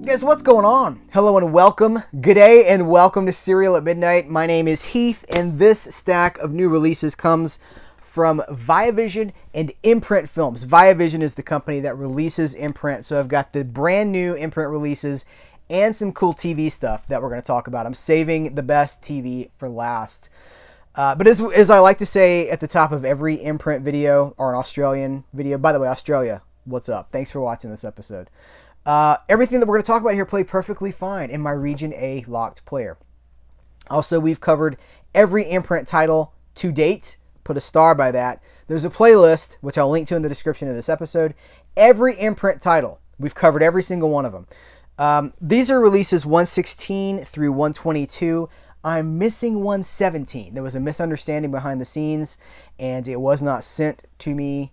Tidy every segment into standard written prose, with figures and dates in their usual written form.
Guys, what's going on? Hello and welcome. Good day and welcome to Cereal at Midnight. My name is Heath, and this stack of new releases comes from ViaVision and Imprint Films. ViaVision is the company that releases Imprint, so I've got the brand new Imprint releases and some cool TV stuff that we're going to talk about. I'm saving the best TV for last. But as I like to say at the top of every Imprint video, or an Australian video, by the way, Australia, what's up? Thanks for watching this episode. Everything that we're going to talk about here played perfectly fine in my Region A locked player. Also, we've covered every Imprint title to date. Put a star by that. There's a playlist, which I'll link to in the description of this episode. Every Imprint title. We've covered every single one of them. These are releases 116 through 122. I'm missing 117. There was a misunderstanding behind the scenes, and it was not sent to me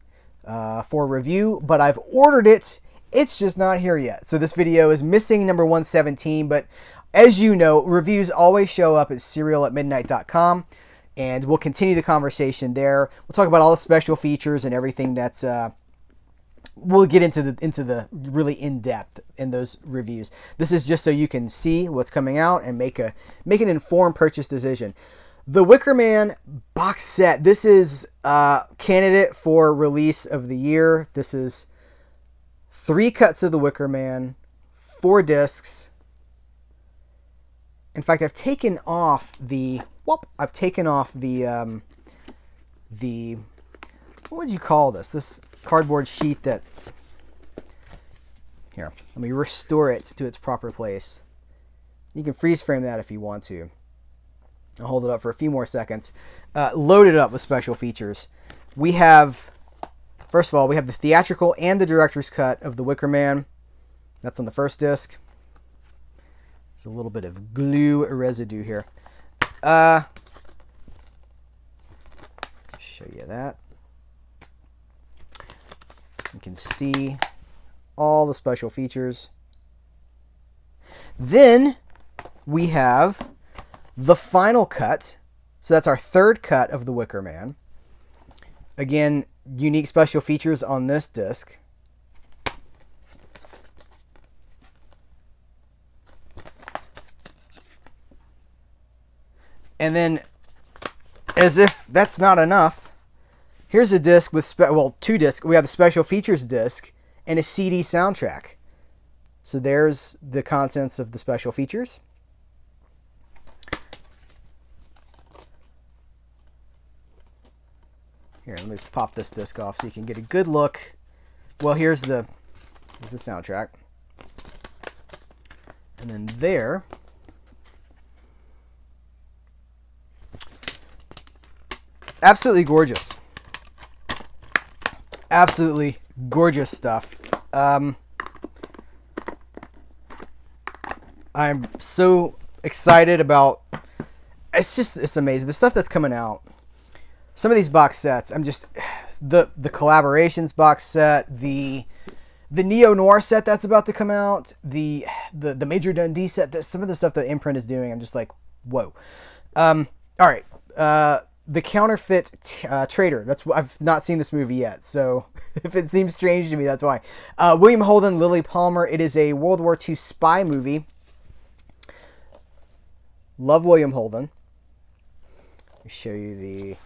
for review, but I've ordered it. It's just not here yet. So this video is missing number 117, but as you know, reviews always show up at CerealAtMidnite.com, and we'll continue the conversation there. We'll talk about all the special features and everything that's we'll get into the really in-depth in those reviews. This is just so you can see what's coming out and make an informed purchase decision. The Wicker Man box set. This is candidate for release of the year. This is 3 cuts of the Wicker Man, 4 discs. In fact, I've taken off the what would you call this? This cardboard sheet that, here, let me restore it to its proper place. You can freeze frame that if you want to. I'll hold it up for a few more seconds. Load it up with special features. We have, first of all, we have the theatrical and the director's cut of The Wicker Man. That's on the first disc. There's a little bit of glue residue here. Show you that. You can see all the special features. Then we have the final cut. So that's our third cut of The Wicker Man. Again, unique special features on this disc. And then, as if that's not enough, here's a disc with, 2 discs. We have the special features disc and a CD soundtrack. So there's the contents of the special features. Here, let me pop this disc off so you can get a good look. Well, here's the soundtrack. And then there, absolutely gorgeous. Absolutely gorgeous stuff. I'm so excited about, it's amazing. The stuff that's coming out. Some of these box sets, I'm just, the collaborations box set, the neo-noir set that's about to come out, the Major Dundee set, some of the stuff that Imprint is doing, I'm just like, whoa. All right, the Counterfeit Trader. I've not seen this movie yet, so if it seems strange to me, that's why. William Holden, Lily Palmer. It is a World War II spy movie. Love William Holden. Let me show you the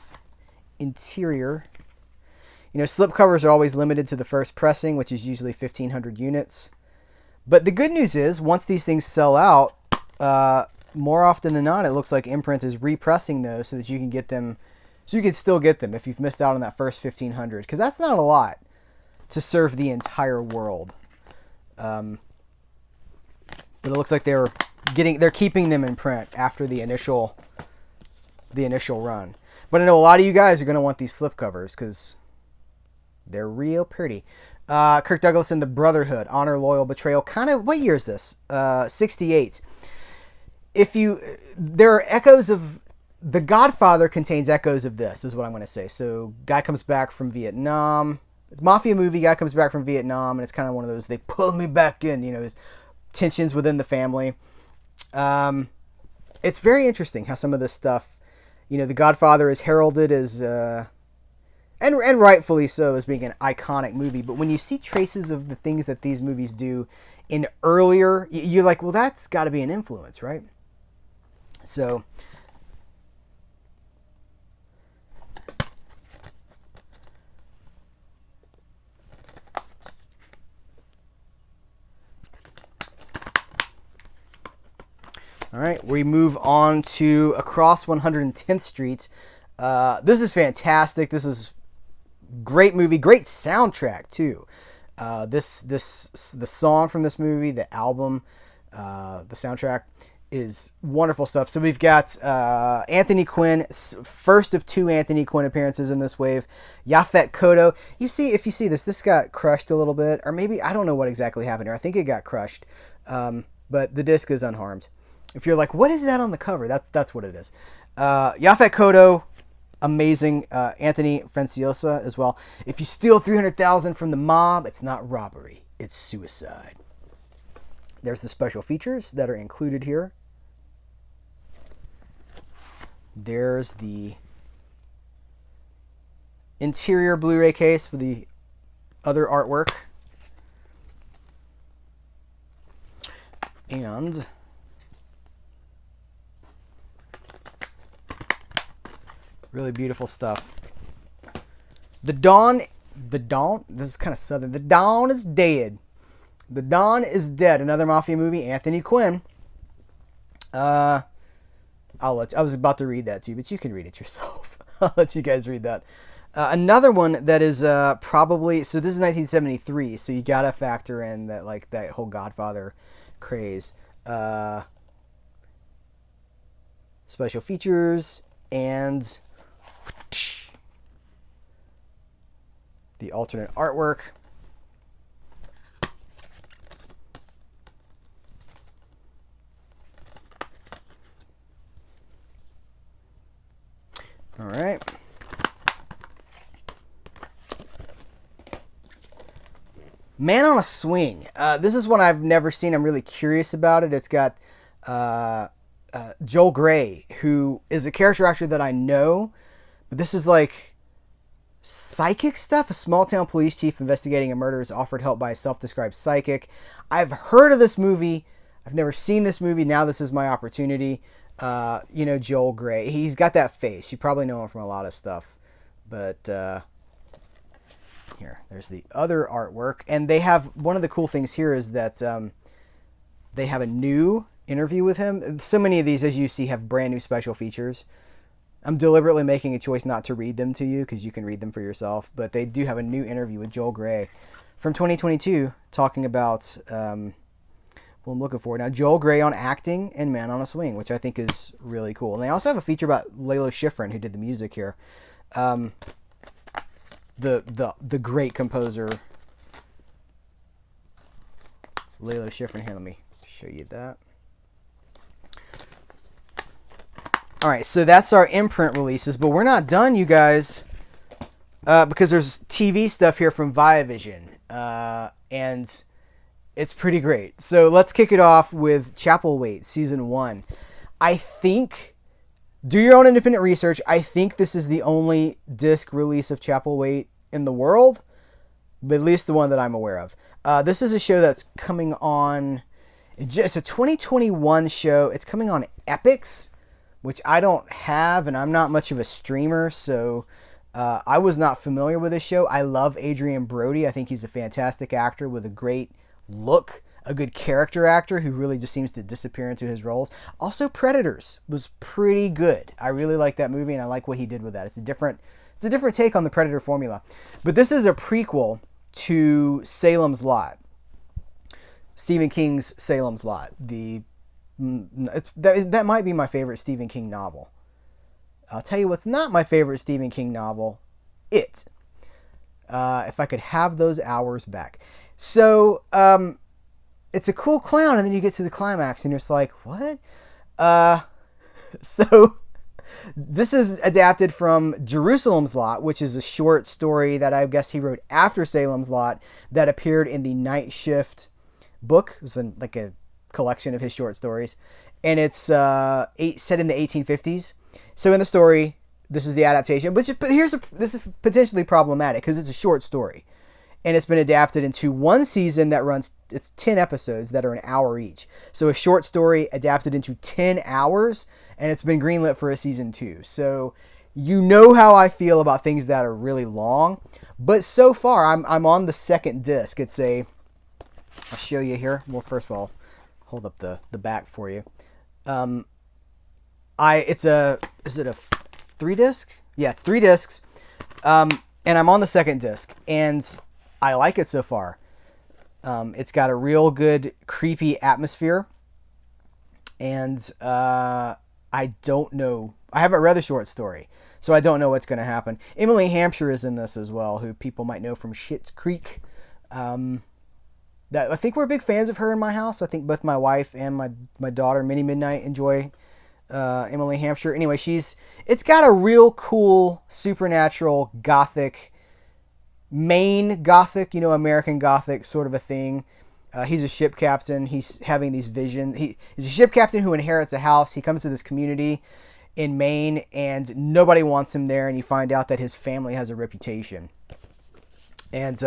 interior. You know, slipcovers are always limited to the first pressing, which is usually 1,500 units. But the good news is, once these things sell out, more often than not, it looks like Imprint is repressing those so that you can get them, so you can still get them if you've missed out on that first 1,500, because that's not a lot to serve the entire world. But it looks like they're keeping them in print after the initial run. But I know a lot of you guys are going to want these slipcovers because they're real pretty. Kirk Douglas and the Brotherhood, Honor, Loyal, Betrayal. Kind of, what year is this? 68. There are echoes of, The Godfather contains echoes of this, is what I'm going to say. So, guy comes back from Vietnam. It's a mafia movie, guy comes back from Vietnam, and it's kind of one of those, they pull me back in, you know, there's tensions within the family. It's very interesting how some of this stuff, you know, The Godfather is heralded as and rightfully so, as being an iconic movie. But when you see traces of the things that these movies do in earlier, you're like, well, that's got to be an influence, right? So, all right, we move on to Across 110th Street. This is fantastic. This is great movie, great soundtrack too. The song from this movie, the album, the soundtrack is wonderful stuff. So we've got Anthony Quinn, first of 2 Anthony Quinn appearances in this wave. Yaphet Kotto. If you see this got crushed a little bit, or maybe I don't know what exactly happened here. I think it got crushed, but the disc is unharmed. If you're like, what is that on the cover? That's what it is. Yaphet Kotto, amazing. Anthony Franciosa as well. If you steal $300,000 from the mob, it's not robbery, it's suicide. There's the special features that are included here. There's the interior Blu-ray case with the other artwork. And really beautiful stuff. The Dawn, this is kind of southern. The Dawn is dead. The Dawn is dead. Another mafia movie, Anthony Quinn. I was about to read that to you, but you can read it yourself. I'll let you guys read that. Another one that is probably, so this is 1973, so you gotta factor in that, like, that whole Godfather craze. Special features and the alternate artwork. All right. Man on a Swing. This is one I've never seen. I'm really curious about it. It's got Joel Grey, who is a character actor that I know, but this is like psychic stuff. A small-town police chief investigating a murder is offered help by a self-described psychic. I've heard of this movie. I've never seen this movie. Now this is my opportunity. Joel Grey. He's got that face. You probably know him from a lot of stuff. But here, there's the other artwork. And they have, one of the cool things here is that they have a new interview with him. So many of these, as you see, have brand new special features. I'm deliberately making a choice not to read them to you because you can read them for yourself. But they do have a new interview with Joel Grey from 2022 talking about what I'm looking for. Now, Joel Grey on acting and Man on a Swing, which I think is really cool. And they also have a feature about Lalo Schifrin, who did the music here. The great composer Lalo Schifrin. Here, let me show you that. All right, so that's our imprint releases, but we're not done, you guys, because there's TV stuff here from ViaVision, and it's pretty great. So let's kick it off with Chapelwaite Season 1. I think, do your own independent research, I think this is the only disc release of Chapelwaite in the world, but at least the one that I'm aware of. This is a show that's coming on, it's a 2021 show. It's coming on Epix, which I don't have, and I'm not much of a streamer, so I was not familiar with this show. I love Adrian Brody. I think he's a fantastic actor with a great look, a good character actor who really just seems to disappear into his roles. Also, Predators was pretty good. I really like that movie, and I like what he did with that. It's a different take on the Predator formula. But this is a prequel to Salem's Lot, Stephen King's Salem's Lot. That might be my favorite Stephen King novel. I'll tell you what's not my favorite Stephen King novel. It. If I could have those hours back. So, it's a cool clown, and then you get to the climax, and you're just like, what? So, this is adapted from Jerusalem's Lot, which is a short story that I guess he wrote after Salem's Lot that appeared in the Night Shift book. It was like a collection of his short stories, and it's set in the 1850s. So in the story, this is the adaptation. But this is potentially problematic because it's a short story. And it's been adapted into one season that runs, it's 10 episodes that are an hour each. So a short story adapted into 10 hours, and it's been greenlit for a season 2. So you know how I feel about things that are really long. But so far, I'm on the second disc. I'll show you here. Well, first of all, hold up the back for you. Is it a 3 disc? Yeah, it's 3 discs. And I'm on the second disc, and I like it so far. It's got a real good creepy atmosphere, and I don't know. I haven't read the short story, so I don't know what's going to happen. Emily Hampshire is in this as well, who people might know from Schitt's Creek. I think we're big fans of her in my house. I think both my wife and my daughter, Minnie Midnight, enjoy Emily Hampshire. Anyway, it's got a real cool supernatural gothic, Maine Gothic, American Gothic sort of a thing. He's a ship captain. He's having these visions. He's a ship captain who inherits a house. He comes to this community in Maine, and nobody wants him there. And you find out that his family has a reputation, and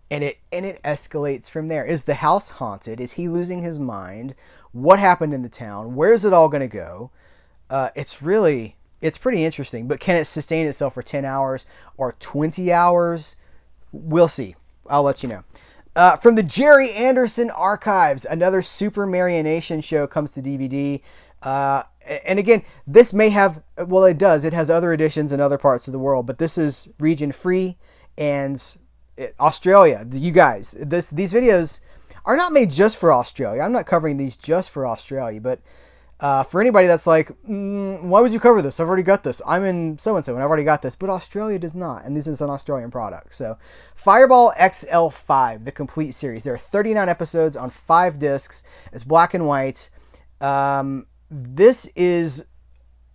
it escalates from there. Is the house haunted? Is he losing his mind? What happened in the town? Where's it all going to go? It's pretty interesting, but can it sustain itself for 10 hours or 20 hours? We'll see. I'll let you know. From the Jerry Anderson Archives, another Super Marionation show comes to DVD. And again, this may have, well, it does. It has other editions in other parts of the world, but this is region free, and Australia. You guys, these videos are not made just for Australia. I'm not covering these just for Australia, but for anybody that's like, why would you cover this? I've already got this. I'm in so-and-so and I've already got this. But Australia does not. And this is an Australian product. So Fireball XL5, the complete series. There are 39 episodes on 5 discs. It's black and white. This is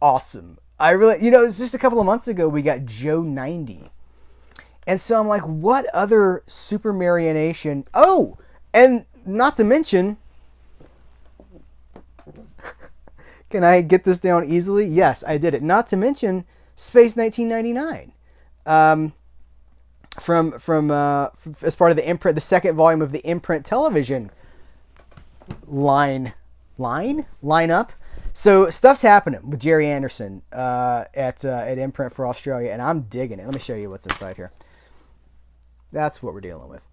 awesome. It's just a couple of months ago we got Joe 90. And so I'm like, what other Super Marionation? Oh, and not to mention... Can I get this down easily? Yes, I did it. Not to mention Space 1999, as part of the Imprint, the second volume of the Imprint television lineup. So stuff's happening with Jerry Anderson at Imprint for Australia, and I'm digging it. Let me show you what's inside here. That's what we're dealing with.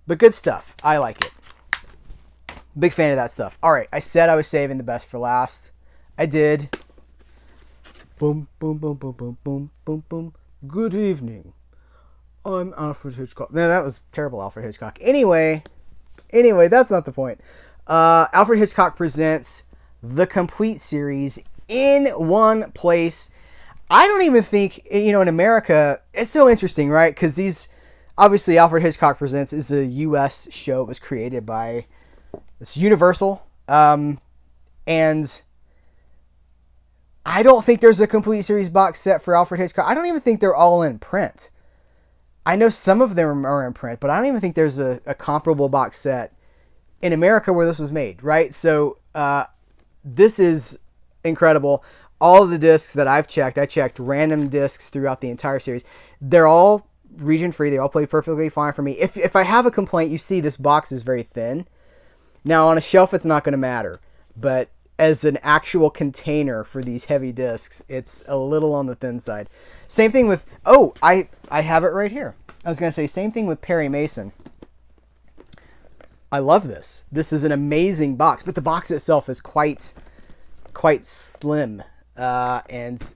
But good stuff. I like it. Big fan of that stuff. All right, I said I was saving the best for last. I did. Boom, boom, boom, boom, boom, boom, boom, boom. Good evening. I'm Alfred Hitchcock. No, that was terrible, Alfred Hitchcock. Anyway, that's not the point. Alfred Hitchcock presents the complete series in one place. I don't even think, in America, it's so interesting, right? Because obviously, Alfred Hitchcock Presents is a U.S. show. It was created by... It's Universal, and I don't think there's a complete series box set for Alfred Hitchcock. I don't even think they're all in print. I know some of them are in print, but I don't even think there's a comparable box set in America where this was made, right? So this is incredible. All of the discs that I checked random discs throughout the entire series. They're all region free. They all play perfectly fine for me. If I have a complaint, you see this box is very thin. Now, on a shelf, it's not going to matter, but as an actual container for these heavy discs, it's a little on the thin side. Same thing with, I have it right here. I was going to say, same thing with Perry Mason. I love this. This is an amazing box, but the box itself is quite slim. And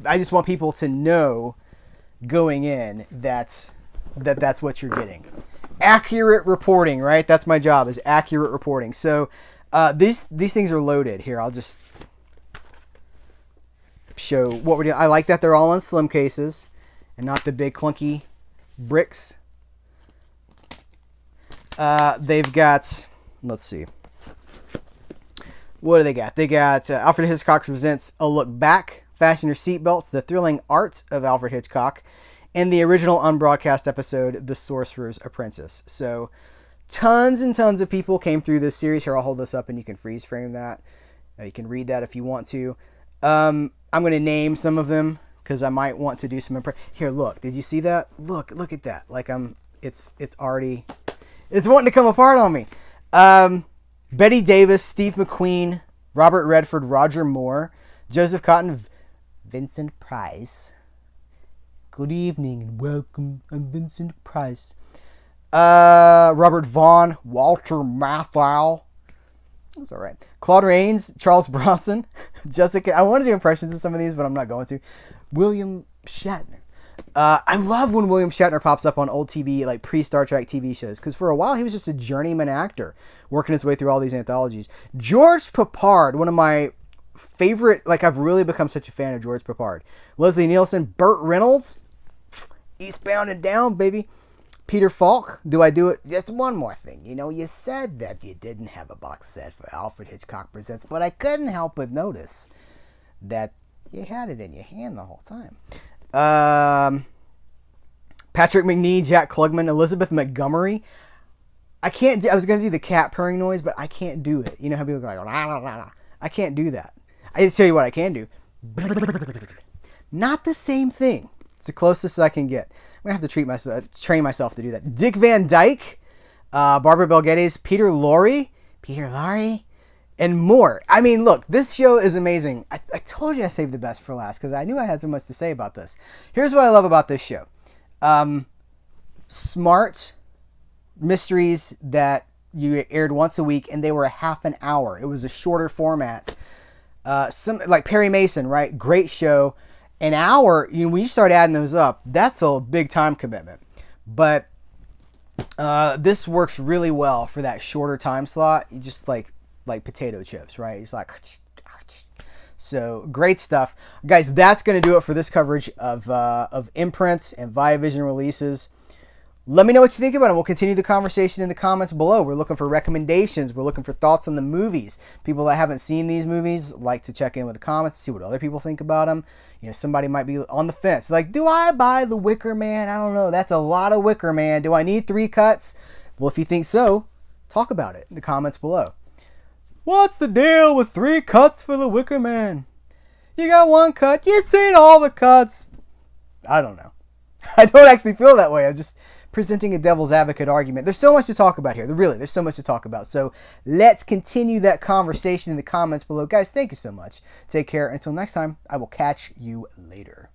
I just want people to know going in that's what you're getting. Accurate reporting, right? That's my job, is accurate reporting. So these things are loaded. Here, I'll just show what we're doing. I like that they're all in slim cases and not the big clunky bricks. They've got, let's see. What do they got? They got Alfred Hitchcock Presents A Look Back, Fasten Your Seatbelts, The Thrilling Art of Alfred Hitchcock, and the original unbroadcast episode, The Sorcerer's Apprentice. So tons and tons of people came through this series. Here, I'll hold this up and you can freeze frame that. You can read that if you want to. I I'm going to name some of them because I might want to do some here. Look, did you see that? Look at that. Like it's already, it's wanting to come apart on me. Betty Davis, Steve McQueen, Robert Redford, Roger Moore, Joseph Cotton, Vincent Price. Good evening and welcome. I'm Vincent Price. Robert Vaughn, Walter Matthau. That's all right. Claude Rains, Charles Bronson, Jessica. I want to do impressions of some of these, but I'm not going to. William Shatner. I love when William Shatner pops up on old TV, like pre-Star Trek TV shows, because for a while he was just a journeyman actor, working his way through all these anthologies. George Peppard, one of my favorite, like I've really become such a fan of George Peppard. Leslie Nielsen, Burt Reynolds, Eastbound and Down, baby. Peter Falk, Do I Do It? Just one more thing. You know, you said that you didn't have a box set for Alfred Hitchcock Presents, but I couldn't help but notice that you had it in your hand the whole time. Patrick McNee, Jack Klugman, Elizabeth Montgomery. I was going to do the cat purring noise, but I can't do it. You know how people go like, la, la, la, la. I can't do that. I tell you what I can do. Not the same thing. It's the closest I can get. I'm going to have to train myself to do that. Dick Van Dyke, Barbara Bel Geddes, Peter Lorre, and more. I mean, look, this show is amazing. I told you I saved the best for last because I knew I had so much to say about this. Here's what I love about this show. Smart mysteries that you aired once a week, and they were a half an hour. It was a shorter format. Some like Perry Mason, right? Great show. An hour, when you start adding those up, that's a big time commitment. But this works really well for that shorter time slot. You just like potato chips, right? It's like, so great stuff, guys. That's going to do it for this coverage of imprints and ViaVision releases. Let me know what you think about it. We'll continue the conversation in the comments below. We're looking for recommendations. We're looking for thoughts on the movies. People that haven't seen these movies like to check in with the comments, see what other people think about them. You know, somebody might be on the fence. Like, do I buy the Wicker Man? I don't know. That's a lot of Wicker Man. Do I need 3 cuts? Well, if you think so, talk about it in the comments below. What's the deal with 3 cuts for the Wicker Man? You got 1 cut. You've seen all the cuts. I don't know. I don't actually feel that way. I'm just presenting a devil's advocate argument. There's so much to talk about here. There's so much to talk about. So let's continue that conversation in the comments below. Guys, thank you so much. Take care. Until next time, I will catch you later.